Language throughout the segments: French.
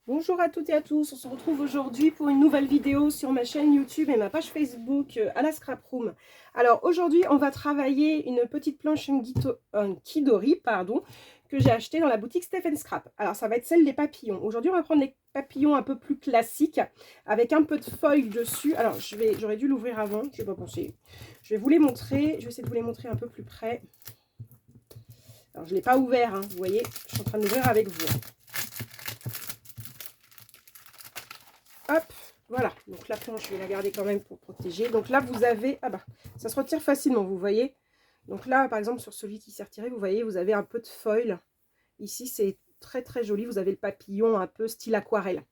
Bonjour à toutes et à tous, on se retrouve aujourd'hui pour une nouvelle vidéo sur ma chaîne YouTube et ma page Facebook à la Scrap Room. Alors aujourd'hui on va travailler une petite planche Kidori pardon, que j'ai acheté dans la boutique Steph & Scrap. Alors ça va être celle des papillons. Aujourd'hui on va prendre les papillons un peu plus classiques avec un peu de foil dessus. Alors j'aurais dû l'ouvrir avant, je n'ai pas pensé. Je vais vous les montrer, je vais essayer de vous les montrer un peu plus près. Alors je ne l'ai pas ouvert, hein, vous voyez, je suis en train d'ouvrir avec vous. Hop, voilà. Donc la planche, je vais la garder quand même pour protéger. Donc là, vous avez... Ah bah, ça se retire facilement, vous voyez. Donc là, par exemple, sur celui qui s'est retiré, vous voyez, vous avez un peu de foil. Ici, c'est très très joli. Vous avez le papillon un peu style aquarelle.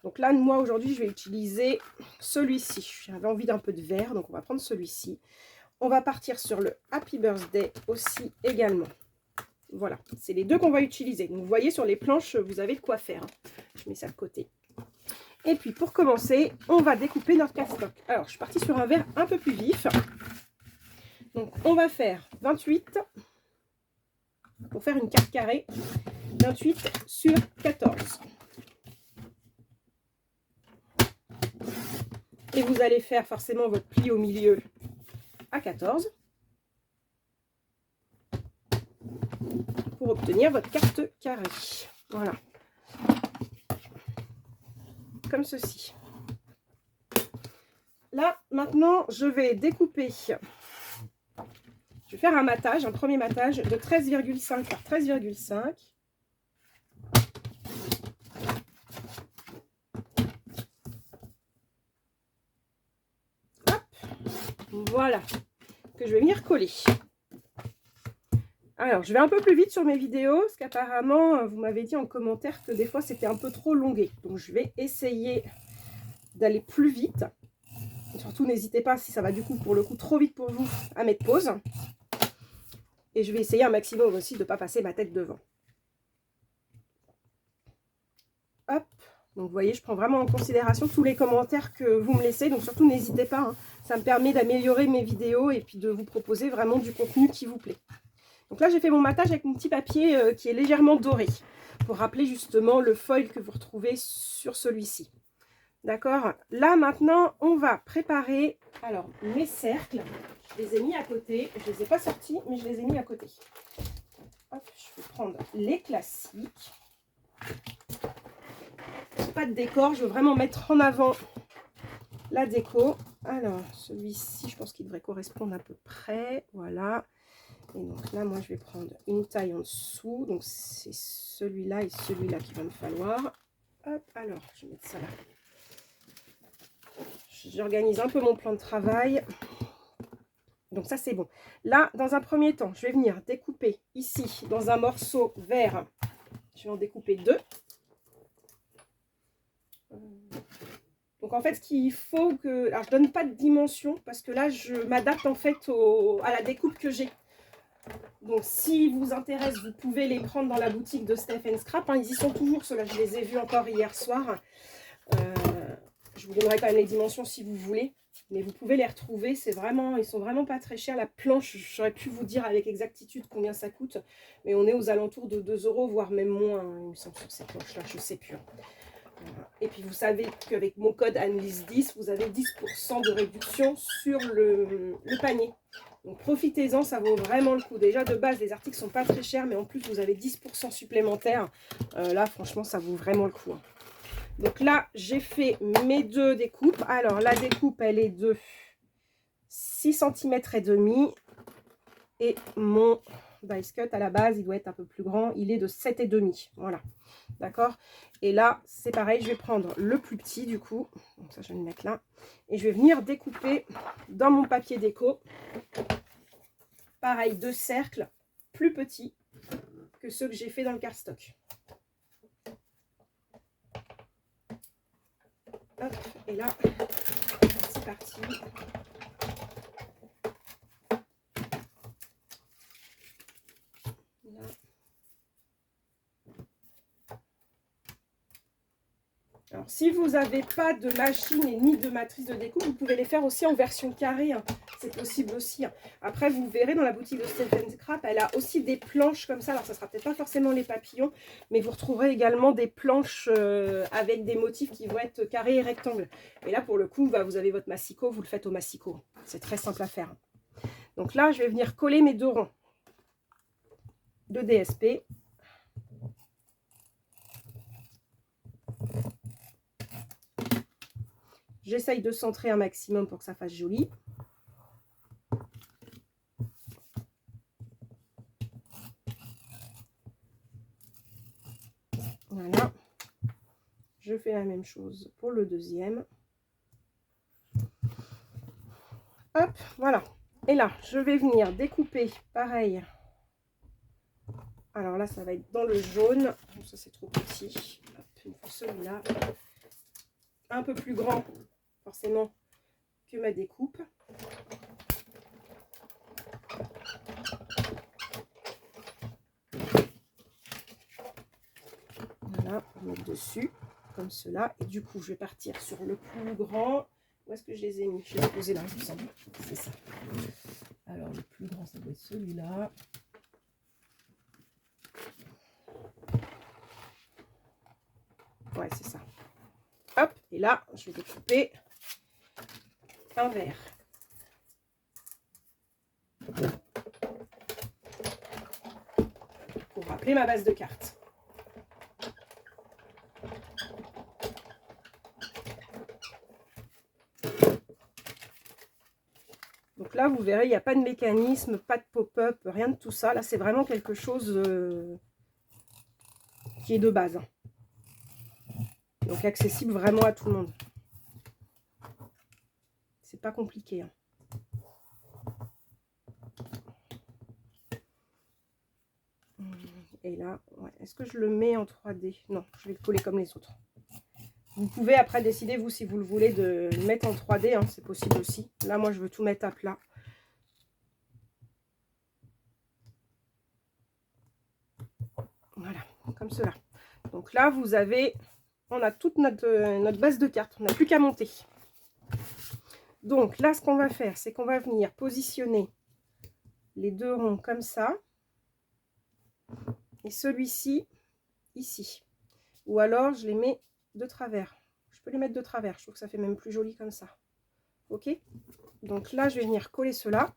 Donc là, moi, aujourd'hui, je vais utiliser celui-ci. J'avais envie d'un peu de vert, donc on va prendre celui-ci. On va partir sur le Happy Birthday aussi également. Voilà, c'est les deux qu'on va utiliser. Donc vous voyez, sur les planches, vous avez de quoi faire. Je mets ça de côté. Et puis pour commencer, on va découper notre cardstock. Alors je suis partie sur un vert un peu plus vif. Donc on va faire 28 pour faire une carte carrée. 28 sur 14. Et vous allez faire forcément votre pli au milieu à 14 pour obtenir votre carte carrée. Voilà. Comme ceci. Là, maintenant, je vais découper. Je vais faire un matage, un premier matage de 13,5 par 13,5. Voilà, que je vais venir coller. Alors, je vais un peu plus vite sur mes vidéos, parce qu'apparemment, vous m'avez dit en commentaire que des fois, c'était un peu trop longué. Donc, je vais essayer d'aller plus vite. Et surtout, n'hésitez pas, si ça va du coup, pour le coup, trop vite pour vous, à mettre pause. Et je vais essayer un maximum aussi de ne pas passer ma tête devant. Hop. Donc, vous voyez, je prends vraiment en considération tous les commentaires que vous me laissez. Donc, surtout, n'hésitez pas. Hein. Ça me permet d'améliorer mes vidéos et puis de vous proposer vraiment du contenu qui vous plaît. Donc là, j'ai fait mon matage avec mon petit papier qui est légèrement doré. Pour rappeler justement le foil que vous retrouvez sur celui-ci. D'accord? Là, maintenant, on va préparer alors mes cercles. Je les ai mis à côté. Je ne les ai pas sortis, mais je les ai mis à côté. Hop, je vais prendre les classiques. Pas de décor, je veux vraiment mettre en avant la déco. Alors, celui-ci, je pense qu'il devrait correspondre à peu près. Voilà. Et donc là, moi, je vais prendre une taille en dessous. Donc, c'est celui-là et celui-là qu'il va me falloir. Hop, alors, je vais mettre ça là. J'organise un peu mon plan de travail. Donc, ça, c'est bon. Là, dans un premier temps, je vais venir découper ici, dans un morceau vert. Je vais en découper deux. Donc, en fait, ce qu'il faut que... Alors, je ne donne pas de dimension parce que là, je m'adapte en fait à la découpe que j'ai. Donc, si vous intéresse, vous pouvez les prendre dans la boutique de Steph & Scrap. Hein. Ils y sont toujours, ceux-là. Je les ai vus encore hier soir. Je vous donnerai quand même les dimensions si vous voulez. Mais vous pouvez les retrouver. C'est vraiment, ils sont vraiment pas très chers. La planche, j'aurais pu vous dire avec exactitude combien ça coûte. Mais on est aux alentours de 2 €, voire même moins, hein, il me semble, sur ces planches-là. Je ne sais plus. Voilà. Et puis, vous savez qu'avec mon code Annelise10, vous avez 10% de réduction sur le panier. Donc profitez-en, ça vaut vraiment le coup. Déjà de base, les articles sont pas très chers, mais en plus vous avez 10% supplémentaires. Là, franchement, ça vaut vraiment le coup. Hein. Donc là, j'ai fait mes deux découpes. Alors la découpe, elle est de 6 cm et demi. Et mon dice cut à la base, il doit être un peu plus grand. Il est de 7,5. Voilà. D'accord? Et là, c'est pareil, je vais prendre le plus petit du coup. Donc ça, je vais le mettre là. Et je vais venir découper dans mon papier déco. Pareil, deux cercles plus petits que ceux que j'ai fait dans le cardstock. Hop, et là, c'est parti. Là. Alors, si vous n'avez pas de machine et ni de matrice de découpe, vous pouvez les faire aussi en version carrée. Hein. C'est possible aussi. Hein. Après, vous verrez dans la boutique de Stephen Scrap, elle a aussi des planches comme ça. Alors, ça ne sera peut-être pas forcément les papillons, mais vous retrouverez également des planches avec des motifs qui vont être carrés et rectangles. Et là, pour le coup, bah, vous avez votre massicot, vous le faites au massicot. C'est très simple à faire. Donc là, je vais venir coller mes 2 ronds de DSP. J'essaye de centrer un maximum pour que ça fasse joli. Voilà. Je fais la même chose pour le deuxième. Hop, voilà. Et là, je vais venir découper pareil. Alors là, ça va être dans le jaune. Ça, c'est trop petit. Hop, il me faut celui-là. Un peu plus grand, forcément, que ma découpe. Voilà, on met dessus, comme cela. Et du coup, je vais partir sur le plus grand. Où est-ce que je les ai mis? Je les ai posés là, il me semble. C'est ça. Alors, le plus grand, ça doit être celui-là. Ouais, c'est ça. Hop, et là, je vais découper un verre. Pour rappeler ma base de cartes. Donc là, vous verrez, il n'y a pas de mécanisme, pas de pop-up, rien de tout ça. Là, c'est vraiment quelque chose qui est de base. Donc accessible vraiment à tout le monde. C'est pas compliqué. Hein. Et là, ouais. Est-ce que je le mets en 3D? Non, je vais le coller comme les autres. Vous pouvez après décider, vous, si vous le voulez, de le mettre en 3D. Hein, c'est possible aussi. Là, moi, je veux tout mettre à plat. Voilà, comme cela. Donc là, vous avez... On a toute notre base de cartes. On n'a plus qu'à monter. Donc là, ce qu'on va faire, c'est qu'on va venir positionner les 2 ronds comme ça. Et celui-ci, ici. Ou alors, je les mets de travers. Je peux les mettre de travers. Je trouve que ça fait même plus joli comme ça. Ok? Donc là, je vais venir coller cela.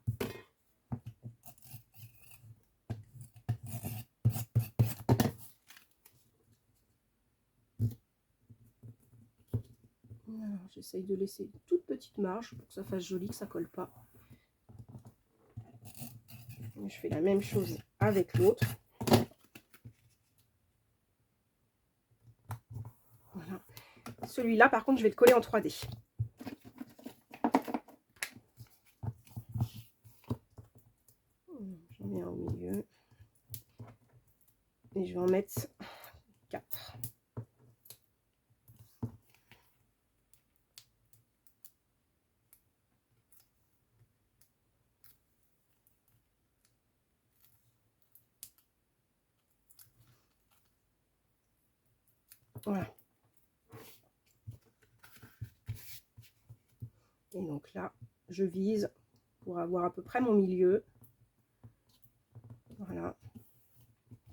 J'essaye de laisser une toute petite marge pour que ça fasse joli, que ça colle pas. Et je fais la même chose avec l'autre. Voilà. Celui-là, par contre, je vais le coller en 3D. J'en mets un au milieu. Et je vais en mettre 4. Voilà. Et donc là, je vise pour avoir à peu près mon milieu. Voilà.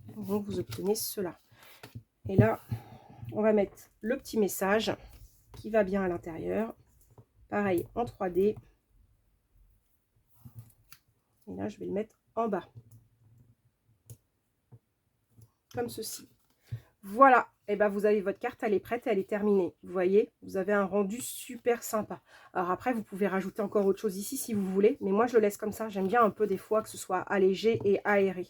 Donc vous obtenez cela. Et là, on va mettre le petit message qui va bien à l'intérieur. Pareil en 3D. Et là, je vais le mettre en bas. Comme ceci. Voilà, et ben vous avez votre carte, elle est prête, elle est terminée. Vous voyez, vous avez un rendu super sympa. Alors après, vous pouvez rajouter encore autre chose ici si vous voulez, mais moi je le laisse comme ça. J'aime bien un peu des fois que ce soit allégé et aéré.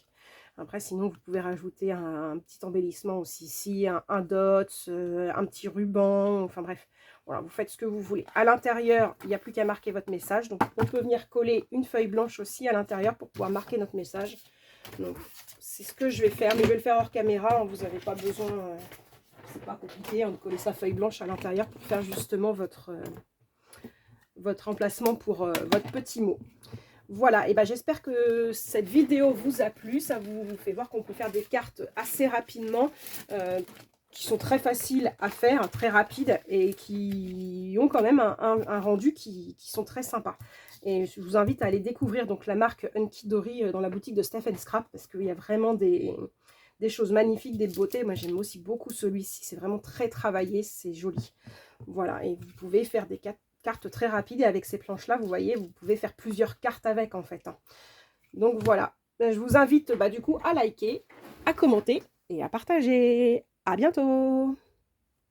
Après, sinon, vous pouvez rajouter un petit embellissement aussi ici, un dot, un petit ruban, enfin bref. Voilà, vous faites ce que vous voulez. À l'intérieur, il n'y a plus qu'à marquer votre message. Donc, on peut venir coller une feuille blanche aussi à l'intérieur pour pouvoir marquer notre message. Donc, c'est ce que je vais faire, mais je vais le faire hors caméra. Vous n'avez pas besoin, c'est pas compliqué, de coller sa feuille blanche à l'intérieur pour faire justement votre emplacement pour votre petit mot. Voilà, et ben j'espère que cette vidéo vous a plu. Ça vous fait voir qu'on peut faire des cartes assez rapidement. qui sont très faciles à faire, très rapides et qui ont quand même un rendu qui sont très sympas. Et je vous invite à aller découvrir donc la marque Unky Dory dans la boutique de Steph Scrap parce qu'il y a vraiment des choses magnifiques, des beautés. Moi, j'aime aussi beaucoup celui-ci. C'est vraiment très travaillé, c'est joli. Voilà, et vous pouvez faire des cartes très rapides. Et avec ces planches-là, vous voyez, vous pouvez faire plusieurs cartes avec, en fait. Hein. Donc, voilà. Je vous invite, du coup, à liker, à commenter et à partager. À bientôt!